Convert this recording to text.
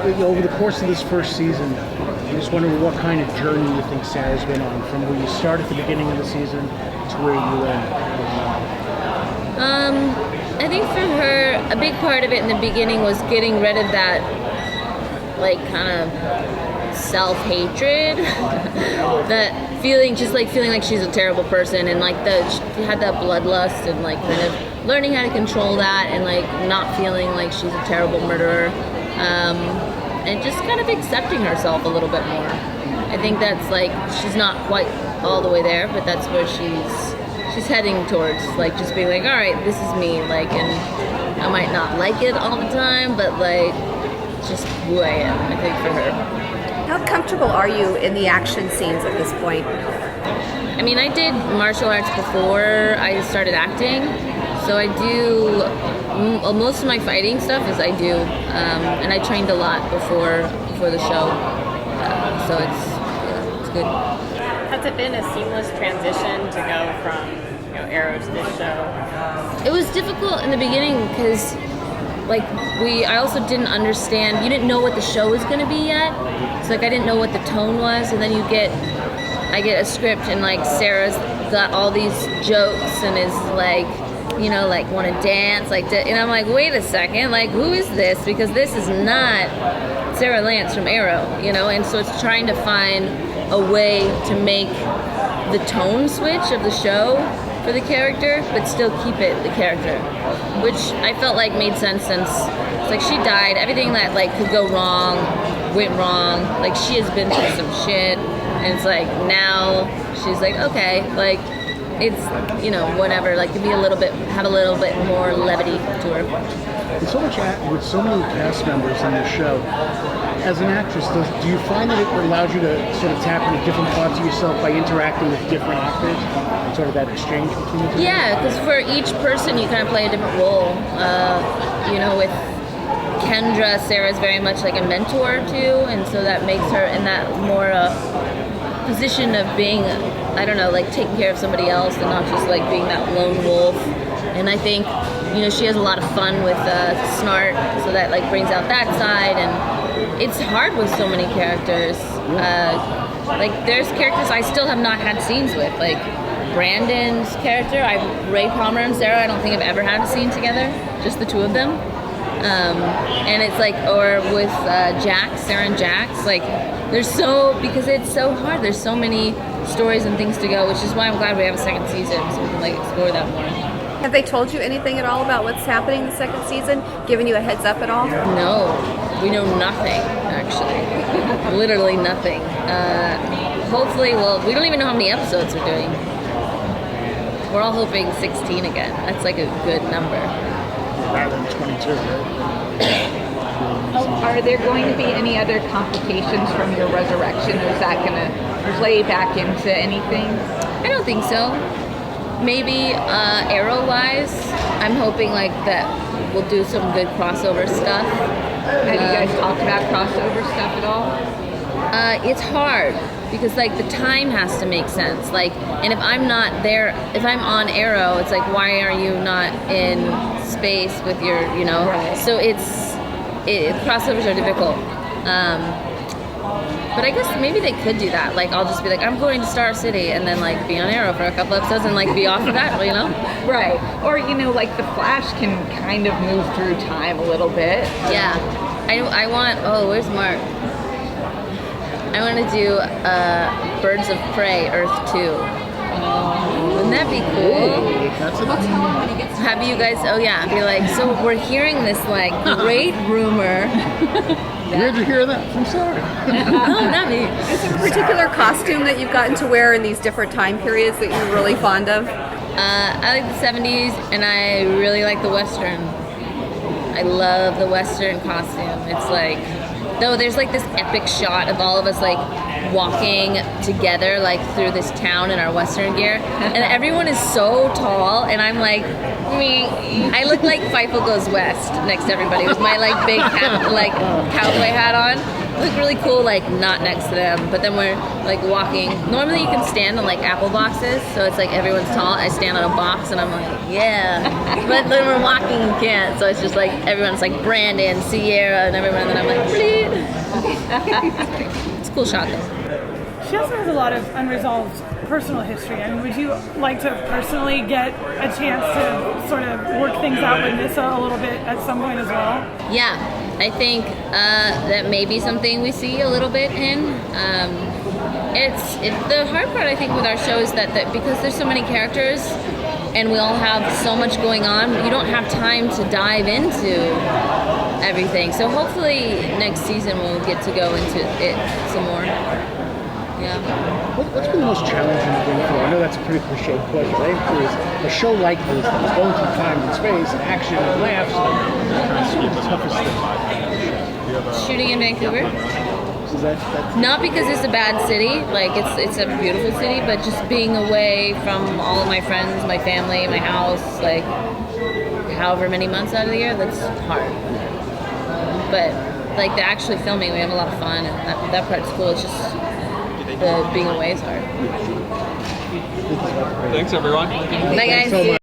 over the course of this first season, I just wonder what kind of journey you think Sarah's been on, from where you start at the beginning of the season to where you end. I think for her, a big part of it in the beginning was getting rid of that, like, kind of self-hatred, that feeling like she's a terrible person, and like she had that bloodlust, and like kind of learning how to control that, and like not feeling like she's a terrible murderer, and just kind of accepting herself a little bit more. I think that's like, she's not quite all the way there, but that's where she's heading towards, like just being like, all right, this is me, like, and I might not like it all the time, but like just who I am, I think, for her. How comfortable are you in the action scenes at this point? I mean, I did martial arts before I started acting, so I do most of my fighting stuff is I do, and I trained a lot before the show, so it's good. Has it been a seamless transition to go from Arrow to this show? It was difficult in the beginning because, like, I also didn't understand. You didn't know what the show was going to be yet. So like I didn't know what the tone was, and then I get a script, and like Sarah's got all these jokes and is like, like want to dance, like, and I'm like, wait a second, like who is this? Because this is not Sarah Lance from Arrow, and so it's trying to find a way to make the tone switch of the show for the character, but still keep it the character, which I felt like made sense since it's like she died. Everything that like could go wrong went wrong. Like she has been through some shit, and it's like now she's like, okay, like it's whatever. Like to have a little bit more levity to her. With so many cast members in the show, as an actress, do you find that it allows you to sort of tap into different parts of yourself by interacting with different actors, and sort of that exchange between the two? Yeah, because for each person you kind of play a different role. With Kendra, Sarah's very much like a mentor too, and so that makes her in that more position of being, I don't know, like taking care of somebody else and not just like being that lone wolf. And I think, she has a lot of fun with Snart, so that like brings out that side. And it's hard with so many characters. Like there's characters I still have not had scenes with, like Brandon's character. Ray Palmer and Sarah, I don't think I've ever had a scene together, just the two of them. And it's like, or with Jax, Sarah and Jax, like because it's so hard, there's so many stories and things to go, which is why I'm glad we have a second season, so we can like explore that more. Have they told you anything at all about what's happening in the second season? Given you a heads up at all? No, we know nothing, actually. Literally nothing. Hopefully, we don't even know how many episodes we're doing. We're all hoping 16 again. That's like a good number. Rather than 22, right? Are there going to be any other complications from your resurrection? Is that going to play back into anything? I don't think so. Maybe Arrow-wise, I'm hoping like that we'll do some good crossover stuff. Have you guys talked about crossover stuff at all? It's hard because like the time has to make sense. Like, and if I'm not there, if I'm on Arrow, it's like, why are you not in space with your, Right. So crossovers are difficult. But I guess maybe they could do that. Like, I'll just be like, I'm going to Star City, and then like be on Arrow for a couple episodes and like be off of that, Right. Or, like the Flash can kind of move through time a little bit. Yeah. I want, where's Mark? I want to do Birds of Prey, Earth 2. Wouldn't that be cool? Have you guys, be like, so we're hearing this like great rumor. Where'd you hear that? I'm sorry. No, not me. Is there a particular costume that you've gotten to wear in these different time periods that you're really fond of? I like the 70s, and I really like the Western. I love the Western costume. It's like, though there's like this epic shot of all of us like walking together like through this town in our Western gear, and everyone is so tall, and I'm like, me. I look like Feifel Goes West next to everybody with my like big hat, like cowboy hat on. I look really cool, like not next to them. But then we're like walking. Normally you can stand on like apple boxes, so it's like everyone's tall. I stand on a box and I'm like, yeah. But then we're walking, you can't. So it's just like everyone's like Brandon, Sierra, and everyone. And I'm like, bleed. It's a cool shot though. She also has a lot of unresolved personal history. I mean, would you like to personally get a chance to sort of work things out with Nissa a little bit at some point as well? Yeah, I think that may be something we see a little bit in. It's the hard part, I think, with our show is that because there's so many characters and we all have so much going on, you don't have time to dive into everything. So hopefully next season we'll get to go into it some more. Yeah. What's been the most challenging thing for you? I know that's a pretty cliche question, right? Because a show like this that's going through time and space, and action and laughs, and the toughest thing. Shooting in Vancouver. So that's Not because it's a bad city, like it's a beautiful city, but just being away from all of my friends, my family, my house, like however many months out of the year, that's hard. But like the actually filming, we have a lot of fun, and that part's cool. It's just the being away is hard. Thanks, everyone. Bye guys. so much.